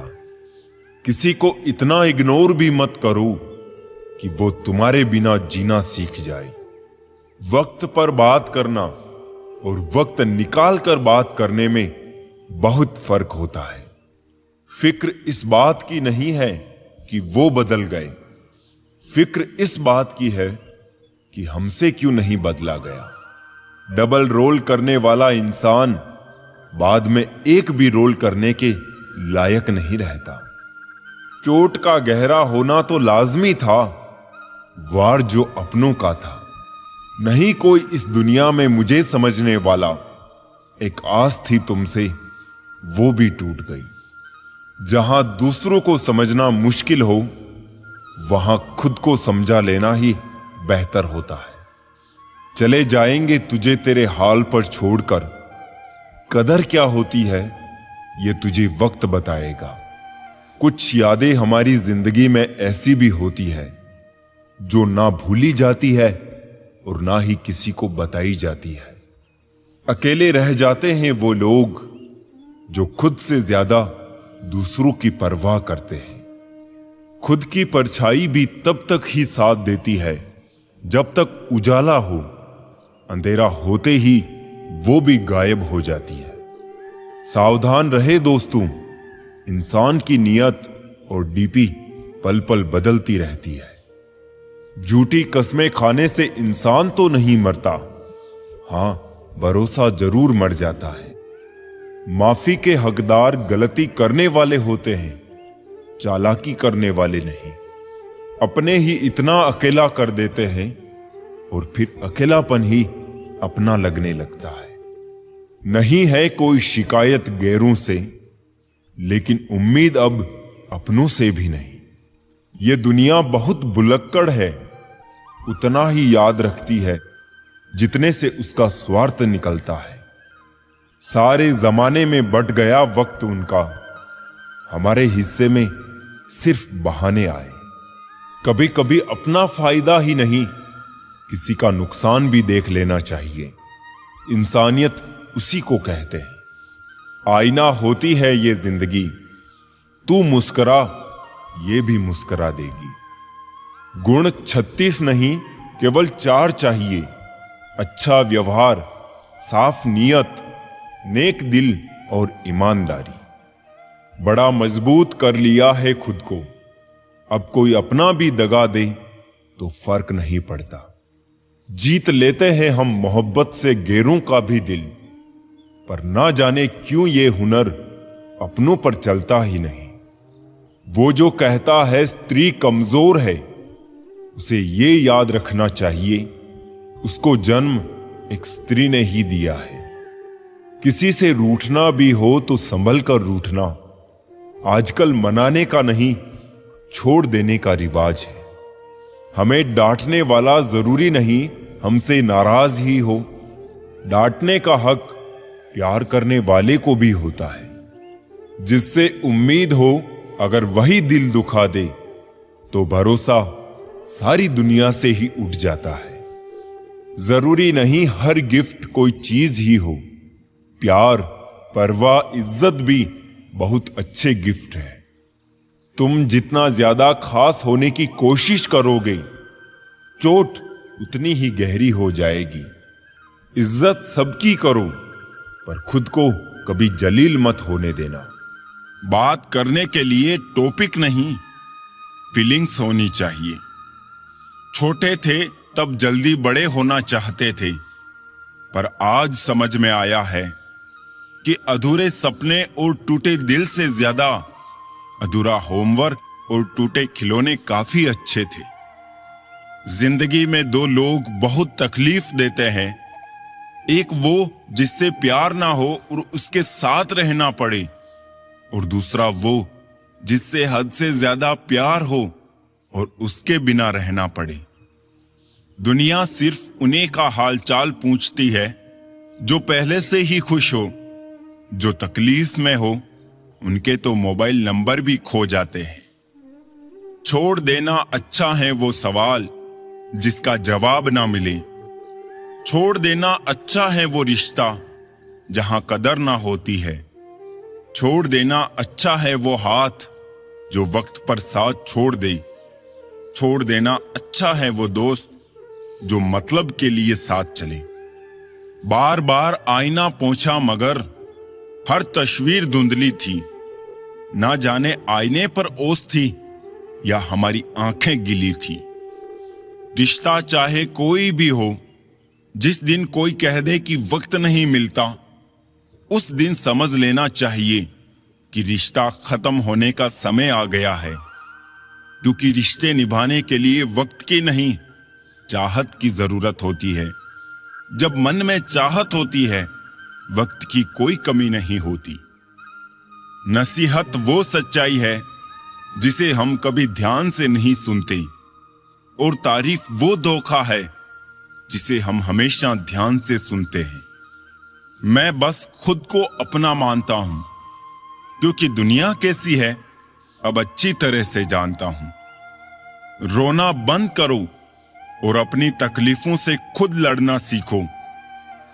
किसी को इतना इग्नोर भी मत करो कि वो तुम्हारे बिना जीना सीख जाए। वक्त पर बात करना और वक्त निकाल कर बात करने में बहुत फर्क होता है। फिक्र इस बात की नहीं है कि वो बदल गए, फिक्र इस बात की है कि हमसे क्यों नहीं बदला गया। डबल रोल करने वाला इंसान बाद में एक भी रोल करने के लायक नहीं रहता। चोट का गहरा होना तो लाजमी था, वार जो अपनों का था। नहीं कोई इस दुनिया में मुझे समझने वाला। एक आस थी तुमसे, वो भी टूट गई। जहां दूसरों को समझना मुश्किल हो, वहां खुद को समझा लेना ही बेहतर होता है। चले जाएंगे तुझे तेरे हाल पर छोड़कर। कदर क्या होती है ये तुझे वक्त बताएगा। कुछ यादें हमारी जिंदगी में ऐसी भी होती है जो ना भूली जाती है और ना ही किसी को बताई जाती है। अकेले रह जाते हैं वो लोग जो खुद से ज्यादा दूसरों की परवाह करते हैं। खुद की परछाई भी तब तक ही साथ देती है जब तक उजाला हो। अंधेरा होते ही वो भी गायब हो जाती है। सावधान रहे दोस्तों, इंसान की नियत और डीपी पल पल बदलती रहती है। झूठी कस्में खाने से इंसान तो नहीं मरता, हां भरोसा जरूर मर जाता है। माफी के हकदार गलती करने वाले होते हैं, चालाकी करने वाले नहीं। अपने ही इतना अकेला कर देते हैं और फिर अकेलापन ही अपना लगने लगता है। नहीं है कोई शिकायत गैरों से, लेकिन उम्मीद अब अपनों से भी नहीं। ये दुनिया बहुत भुलक्कड़ है, उतना ही याद रखती है जितने से उसका स्वार्थ निकलता है। सारे जमाने में बट गया वक्त उनका, हमारे हिस्से में सिर्फ बहाने आए। कभी कभी अपना फायदा ही नहीं, किसी का नुकसान भी देख लेना चाहिए। इंसानियत उसी को कहते हैं। आईना होती है ये जिंदगी, तू मुस्कुरा, ये भी मुस्कुरा देगी। गुण 36 नहीं, केवल 4 चाहिए। अच्छा व्यवहार, साफ नीयत, नेक दिल और ईमानदारी। बड़ा मजबूत कर लिया है खुद को, अब कोई अपना भी दगा दे तो फर्क नहीं पड़ता। जीत लेते हैं हम मोहब्बत से गैरों का भी दिल, पर ना जाने क्यों ये हुनर अपनों पर चलता ही नहीं। वो जो कहता है स्त्री कमजोर है, उसे ये याद रखना चाहिए, उसको जन्म एक स्त्री ने ही दिया है। किसी से रूठना भी हो तो संभल कर रूठना आजकल मनाने का नहीं, छोड़ देने का रिवाज है। हमें डांटने वाला जरूरी नहीं हमसे नाराज ही हो, डांटने का हक प्यार करने वाले को भी होता है। जिससे उम्मीद हो अगर वही दिल दुखा दे तो भरोसा सारी दुनिया से ही उठ जाता है। जरूरी नहीं हर गिफ्ट कोई चीज ही हो, प्यार, परवाह, इज्जत भी बहुत अच्छे गिफ्ट है। तुम जितना ज्यादा खास होने की कोशिश करोगे, चोट उतनी ही गहरी हो जाएगी। इज्जत सबकी करो, पर खुद को कभी जलील मत होने देना। बात करने के लिए टॉपिक नहीं, फीलिंग्स होनी चाहिए। छोटे थे तब जल्दी बड़े होना चाहते थे, पर आज समझ में आया है कि अधूरे सपने और टूटे दिल से ज्यादा अधूरा होमवर्क और टूटे खिलौने काफी अच्छे थे। जिंदगी में 2 लोग बहुत तकलीफ देते हैं, एक वो जिससे प्यार ना हो और उसके साथ रहना पड़े, और दूसरा वो जिससे हद से ज्यादा प्यार हो और उसके बिना रहना पड़े। दुनिया सिर्फ उन्हीं का हालचाल पूछती है जो पहले से ही खुश हो, जो तकलीफ में हो उनके तो मोबाइल नंबर भी खो जाते हैं। छोड़ देना अच्छा है वो सवाल जिसका जवाब ना मिले, छोड़ देना अच्छा है वो रिश्ता जहां कदर ना होती है, छोड़ देना अच्छा है वो हाथ जो वक्त पर साथ छोड़ दे, छोड़ देना अच्छा है वो दोस्त जो मतलब के लिए साथ चले। बार बार आईना पोंछा मगर हर तस्वीर धुंधली थी, ना जाने आईने पर ओस थी या हमारी आंखें गिली थी। रिश्ता चाहे कोई भी हो, जिस दिन कोई कह दे कि वक्त नहीं मिलता, उस दिन समझ लेना चाहिए कि रिश्ता खत्म होने का समय आ गया है। क्योंकि रिश्ते निभाने के लिए वक्त की नहीं, चाहत की जरूरत होती है। जब मन में चाहत होती है, वक्त की कोई कमी नहीं होती। नसीहत वो सच्चाई है जिसे हम कभी ध्यान से नहीं सुनते, और तारीफ वो धोखा है जिसे हम हमेशा ध्यान से सुनते हैं। मैं बस खुद को अपना मानता हूं, क्योंकि दुनिया कैसी है अब अच्छी तरह से जानता हूं। रोना बंद करो और अपनी तकलीफों से खुद लड़ना सीखो,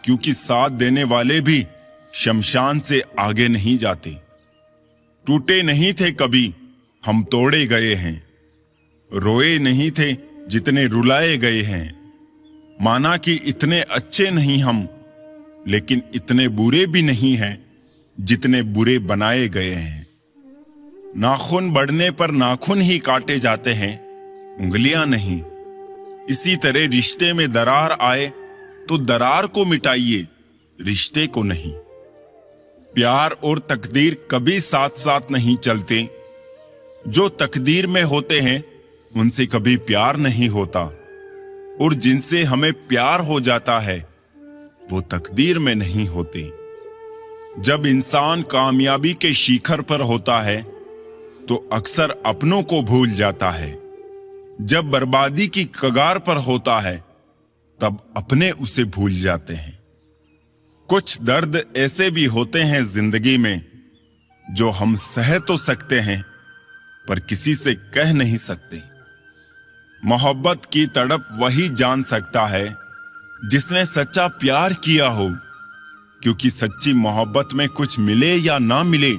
क्योंकि साथ देने वाले भी शमशान से आगे नहीं जाते। टूटे नहीं थे कभी, हम तोड़े गए हैं। रोए नहीं थे जितने रुलाए गए हैं। माना कि इतने अच्छे नहीं हम, लेकिन इतने बुरे भी नहीं हैं जितने बुरे बनाए गए हैं। नाखून बढ़ने पर नाखून ही काटे जाते हैं, उंगलियां नहीं। इसी तरह रिश्ते में दरार आए तो दरार को मिटाइए, रिश्ते को नहीं। प्यार और तकदीर कभी साथ साथ नहीं चलते। जो तकदीर में होते हैं उनसे कभी प्यार नहीं होता, और जिनसे हमें प्यार हो जाता है वो तकदीर में नहीं होते। जब इंसान कामयाबी के शिखर पर होता है तो अक्सर अपनों को भूल जाता है। जब बर्बादी की कगार पर होता है तब अपने उसे भूल जाते हैं। कुछ दर्द ऐसे भी होते हैं जिंदगी में जो हम सह तो सकते हैं पर किसी से कह नहीं सकते। मोहब्बत की तड़प वही जान सकता है जिसने सच्चा प्यार किया हो, क्योंकि सच्ची मोहब्बत में कुछ मिले या ना मिले,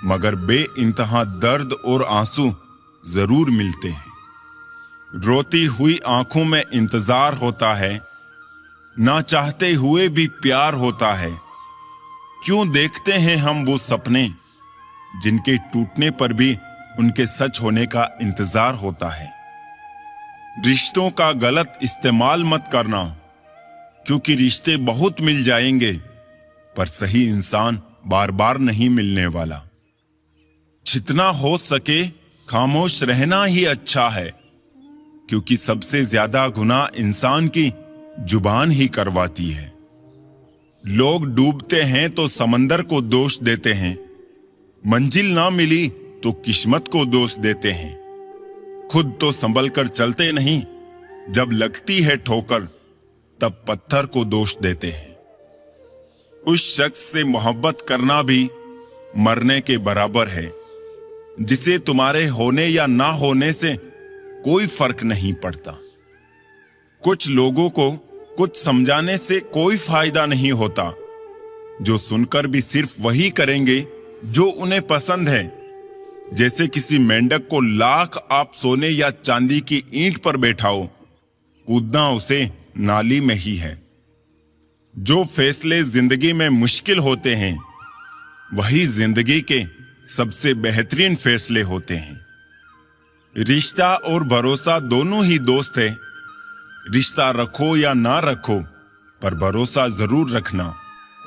मगर बेइंतहा दर्द और आंसू जरूर मिलते हैं। रोती हुई आंखों में इंतजार होता है, ना चाहते हुए भी प्यार होता है। क्यों देखते हैं हम वो सपने जिनके टूटने पर भी उनके सच होने का इंतजार होता है। रिश्तों का गलत इस्तेमाल मत करना, क्योंकि रिश्ते बहुत मिल जाएंगे पर सही इंसान बार बार नहीं मिलने वाला। जितना हो सके खामोश रहना ही अच्छा है, क्योंकि सबसे ज्यादा गुनाह इंसान की जुबान ही करवाती है। लोग डूबते हैं तो समंदर को दोष देते हैं, मंजिल ना मिली तो किस्मत को दोष देते हैं। खुद तो संभल कर चलते नहीं, जब लगती है ठोकर तब पत्थर को दोष देते हैं। उस शख्स से मोहब्बत करना भी मरने के बराबर है, जिसे तुम्हारे होने या ना होने से कोई फर्क नहीं पड़ता। कुछ लोगों को कुछ समझाने से कोई फायदा नहीं होता, जो सुनकर भी सिर्फ वही करेंगे जो उन्हें पसंद है। जैसे किसी मेंढक को लाख आप सोने या चांदी की ईंट पर बैठाओ, कूदना उसे नाली में ही है। जो फैसले जिंदगी में मुश्किल होते हैं, वही जिंदगी के सबसे बेहतरीन फैसले होते हैं। रिश्ता और भरोसा दोनों ही दोस्त है। रिश्ता रखो या ना रखो, पर भरोसा जरूर रखना।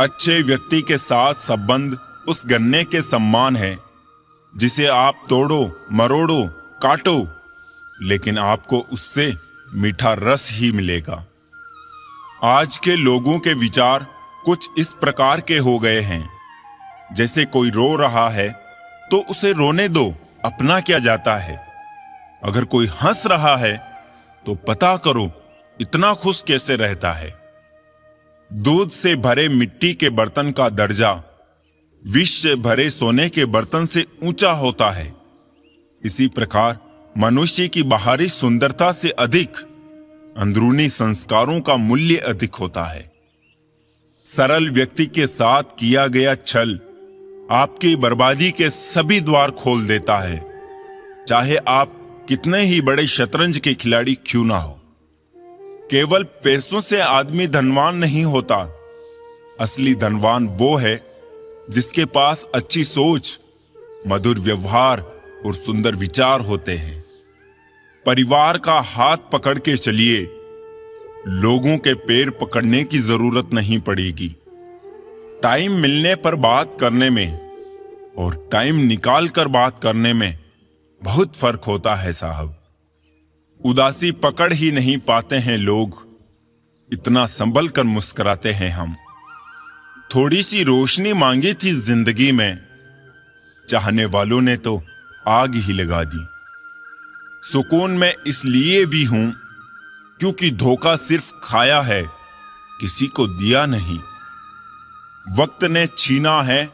अच्छे व्यक्ति के साथ संबंध उस गन्ने के समान है, जिसे आप तोड़ो, मरोड़ो, काटो, लेकिन आपको उससे मीठा रस ही मिलेगा। आज के लोगों के विचार कुछ इस प्रकार के हो गए हैं, जैसे कोई रो रहा है तो उसे रोने दो, अपना क्या जाता है। अगर कोई हंस रहा है तो पता करो इतना खुश कैसे रहता है। दूध से भरे मिट्टी के बर्तन का दर्जा विष से भरे सोने के बर्तन से ऊंचा होता है। इसी प्रकार मनुष्य की बाहरी सुंदरता से अधिक अंदरूनी संस्कारों का मूल्य अधिक होता है। सरल व्यक्ति के साथ किया गया छल आपकी बर्बादी के सभी द्वार खोल देता है, चाहे आप कितने ही बड़े शतरंज के खिलाड़ी क्यों ना हो। केवल पैसों से आदमी धनवान नहीं होता। असली धनवान वो है जिसके पास अच्छी सोच, मधुर व्यवहार और सुंदर विचार होते हैं। परिवार का हाथ पकड़ के चलिए, लोगों के पैर पकड़ने की जरूरत नहीं पड़ेगी। टाइम मिलने पर बात करने में और टाइम निकाल कर बात करने में बहुत फर्क होता है साहब। उदासी पकड़ ही नहीं पाते हैं लोग, इतना संभल कर मुस्कुराते हैं हम। थोड़ी सी रोशनी मांगी थी जिंदगी में, चाहने वालों ने तो आग ही लगा दी। सुकून में इसलिए भी हूं क्योंकि धोखा सिर्फ खाया है, किसी को दिया नहीं। वक्त ने छीना है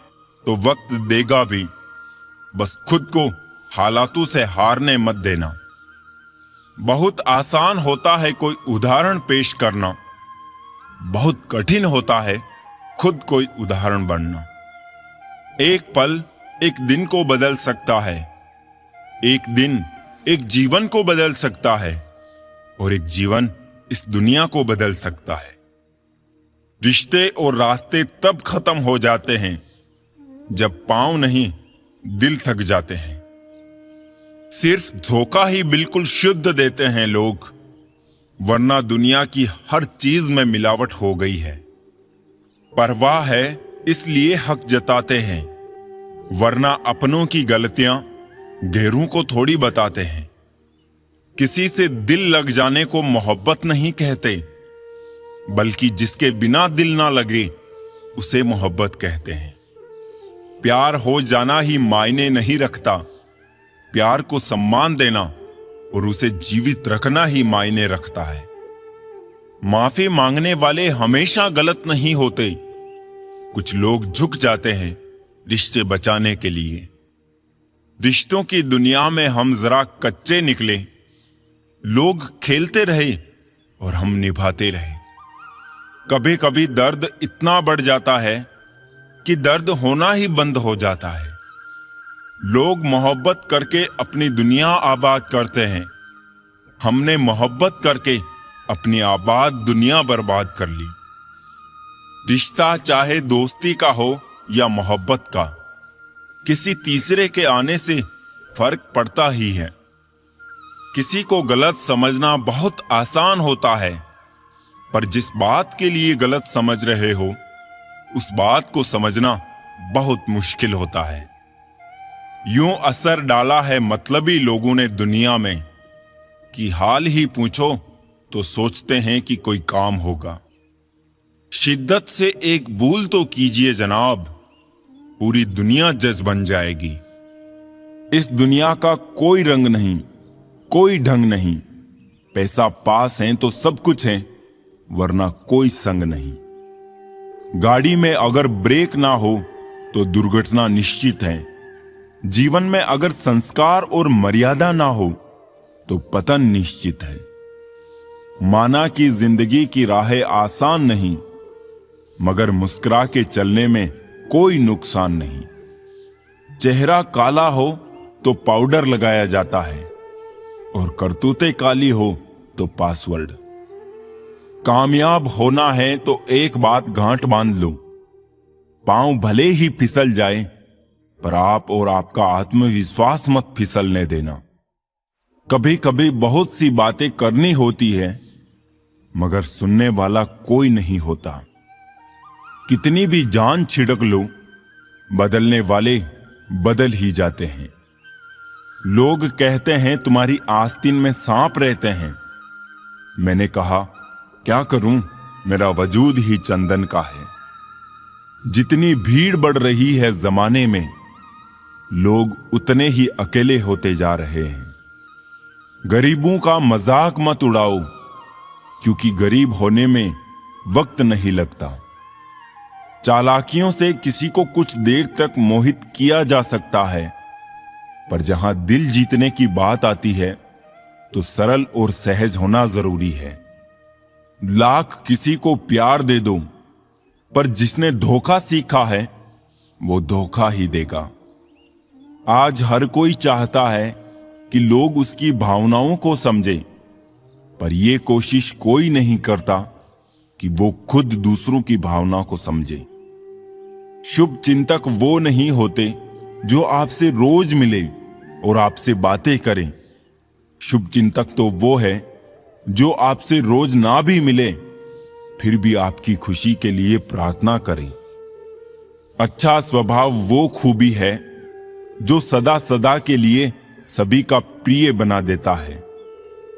तो वक्त देगा भी, बस खुद को हालातों से हारने मत देना। बहुत आसान होता है कोई उदाहरण पेश करना, बहुत कठिन होता है खुद कोई उदाहरण बनना। एक पल एक दिन को बदल सकता है, एक दिन एक जीवन को बदल सकता है, और एक जीवन इस दुनिया को बदल सकता है। रिश्ते और रास्ते तब खत्म हो जाते हैं जब पांव नहीं दिल थक जाते हैं। सिर्फ धोखा ही बिल्कुल शुद्ध देते हैं लोग, वरना दुनिया की हर चीज में मिलावट हो गई है। परवाह है इसलिए हक जताते हैं, वरना अपनों की गलतियां गैरों को थोड़ी बताते हैं। किसी से दिल लग जाने को मोहब्बत नहीं कहते, बल्कि जिसके बिना दिल ना लगे उसे मोहब्बत कहते हैं। प्यार हो जाना ही मायने नहीं रखता, प्यार को सम्मान देना और उसे जीवित रखना ही मायने रखता है। माफी मांगने वाले हमेशा गलत नहीं होते। कुछ लोग झुक जाते हैं रिश्ते बचाने के लिए। रिश्तों की दुनिया में हम जरा कच्चे निकले, लोग खेलते रहे और हम निभाते रहे। कभी कभी दर्द इतना बढ़ जाता है कि दर्द होना ही बंद हो जाता है। लोग मोहब्बत करके अपनी दुनिया आबाद करते हैं। हमने मोहब्बत करके अपनी आबाद दुनिया बर्बाद कर ली। रिश्ता चाहे दोस्ती का हो या मोहब्बत का, किसी तीसरे के आने से फर्क पड़ता ही है। किसी को गलत समझना बहुत आसान होता है, पर जिस बात के लिए गलत समझ रहे हो उस बात को समझना बहुत मुश्किल होता है। यूं असर डाला है मतलबी लोगों ने दुनिया में कि हाल ही पूछो तो सोचते हैं कि कोई काम होगा। शिद्दत से एक भूल तो कीजिए जनाब, पूरी दुनिया जज बन जाएगी। इस दुनिया का कोई रंग नहीं, कोई ढंग नहीं। पैसा पास है तो सब कुछ है, वरना कोई संग नहीं। गाड़ी में अगर ब्रेक ना हो तो दुर्घटना निश्चित है। जीवन में अगर संस्कार और मर्यादा ना हो तो पतन निश्चित है। माना कि जिंदगी की राहें आसान नहीं, मगर मुस्कुरा के चलने में कोई नुकसान नहीं। चेहरा काला हो तो पाउडर लगाया जाता है, और करतूतें काली हो तो पासवर्ड। कामयाब होना है तो एक बात गांठ बांध लो, पांव भले ही फिसल जाए पर आप और आपका आत्मविश्वास मत फिसलने देना। कभी कभी बहुत सी बातें करनी होती है, मगर सुनने वाला कोई नहीं होता। कितनी भी जान छिड़क लो, बदलने वाले बदल ही जाते हैं। लोग कहते हैं तुम्हारी आस्तीन में सांप रहते हैं। मैंने कहा क्या करूं, मेरा वजूद ही चंदन का है। जितनी भीड़ बढ़ रही है जमाने में, लोग उतने ही अकेले होते जा रहे हैं। गरीबों का मजाक मत उड़ाओ, क्योंकि गरीब होने में वक्त नहीं लगता। चालाकियों से किसी को कुछ देर तक मोहित किया जा सकता है, पर जहां दिल जीतने की बात आती है तो सरल और सहज होना जरूरी है। लाख किसी को प्यार दे दो, पर जिसने धोखा सीखा है वो धोखा ही देगा। आज हर कोई चाहता है कि लोग उसकी भावनाओं को समझे, पर यह कोशिश कोई नहीं करता कि वो खुद दूसरों की भावना को समझे। शुभ चिंतक वो नहीं होते जो आपसे रोज मिले और आपसे बातें करें। शुभ चिंतक तो वो है जो आपसे रोज ना भी मिले, फिर भी आपकी खुशी के लिए प्रार्थना करें। अच्छा स्वभाव वो खूबी है जो सदा सदा के लिए सभी का प्रिय बना देता है।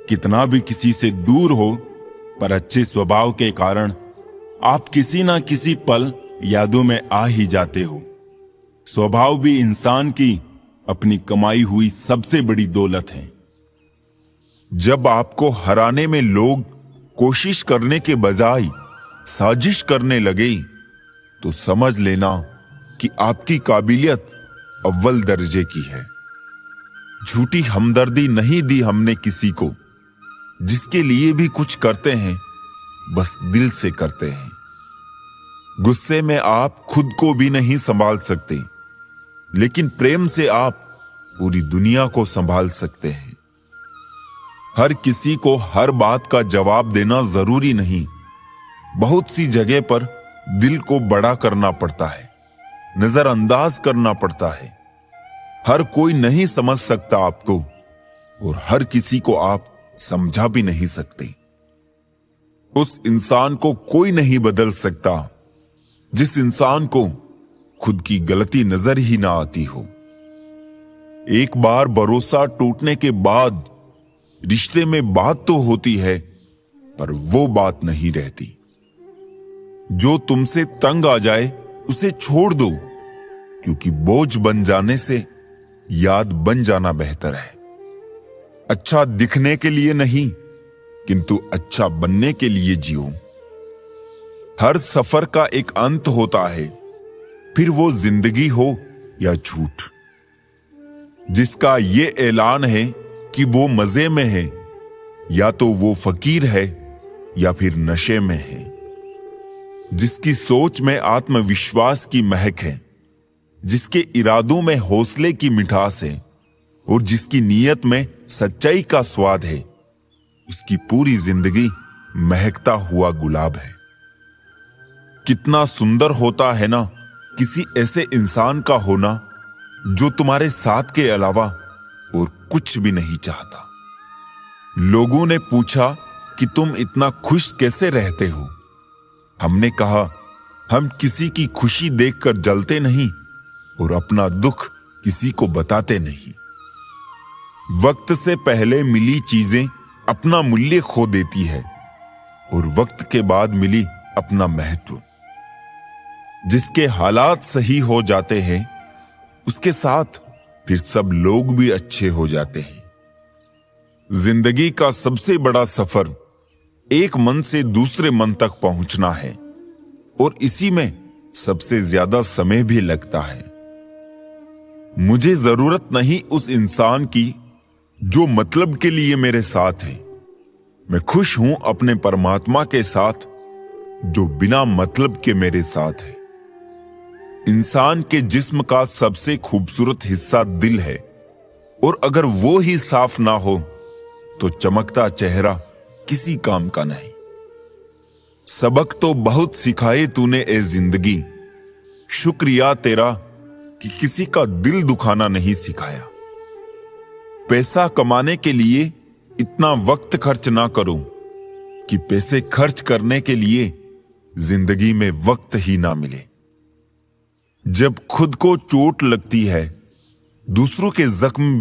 कितना भी किसी से दूर हो, पर अच्छे स्वभाव के कारण आप किसी ना किसी पल यादों में आ ही जाते हो। स्वभाव भी इंसान की अपनी कमाई हुई सबसे बड़ी दौलत है। जब आपको हराने में लोग कोशिश करने के बजाय साजिश करने लगे, तो समझ लेना कि आपकी काबिलियत अव्वल दर्जे की है। झूठी हमदर्दी नहीं दी हमने किसी को। जिसके लिए भी कुछ करते हैं, बस दिल से करते हैं। गुस्से में आप खुद को भी नहीं संभाल सकते, लेकिन प्रेम से आप पूरी दुनिया को संभाल सकते हैं। हर किसी को हर बात का जवाब देना जरूरी नहीं। बहुत सी जगह पर दिल को बड़ा करना पड़ता है, नजरअंदाज करना पड़ता है। हर कोई नहीं समझ सकता आपको, और हर किसी को आप समझा भी नहीं सकते। उस इंसान को कोई नहीं बदल सकता जिस इंसान को खुद की गलती नजर ही ना आती हो। एक बार भरोसा टूटने के बाद रिश्ते में बात तो होती है, पर वो बात नहीं रहती। जो तुमसे तंग आ जाए उसे छोड़ दो, क्योंकि बोझ बन जाने से याद बन जाना बेहतर है। अच्छा दिखने के लिए नहीं, किंतु अच्छा बनने के लिए जियो। हर सफर का एक अंत होता है, फिर वो जिंदगी हो या झूठ। जिसका ये ऐलान है कि वो मजे में है, या तो वो फकीर है या फिर नशे में है। जिसकी सोच में आत्मविश्वास की महक है, जिसके इरादों में हौसले की मिठास है और जिसकी नीयत में सच्चाई का स्वाद है, उसकी पूरी जिंदगी महकता हुआ गुलाब है। कितना सुंदर होता है ना किसी ऐसे इंसान का होना जो तुम्हारे साथ के अलावा और कुछ भी नहीं चाहता। लोगों ने पूछा कि तुम इतना खुश कैसे रहते हो। हमने कहा, हम किसी की खुशी देखकर जलते नहीं और अपना दुख किसी को बताते नहीं। वक्त से पहले मिली चीजें अपना मूल्य खो देती है और वक्त के बाद मिली अपना महत्व। जिसके हालात सही हो जाते हैं उसके साथ फिर सब लोग भी अच्छे हो जाते हैं। जिंदगी का सबसे बड़ा सफर एक मन से दूसरे मन तक पहुंचना है और इसी में सबसे ज्यादा समय भी लगता है। मुझे जरूरत नहीं उस इंसान की जो मतलब के लिए मेरे साथ है। मैं खुश हूं अपने परमात्मा के साथ जो बिना मतलब के मेरे साथ है। इंसान के जिस्म का सबसे खूबसूरत हिस्सा दिल है और अगर वो ही साफ ना हो तो चमकता चेहरा किसी काम का नहीं। सबक तो बहुत सिखाए तूने ए जिंदगी, शुक्रिया तेरा कि किसी का दिल दुखाना नहीं सिखाया। पैसा कमाने के लिए इतना वक्त खर्च ना करो कि पैसे खर्च करने के लिए जिंदगी में वक्त ही ना मिले। जब खुद को चोट लगती है दूसरों के जख्म भी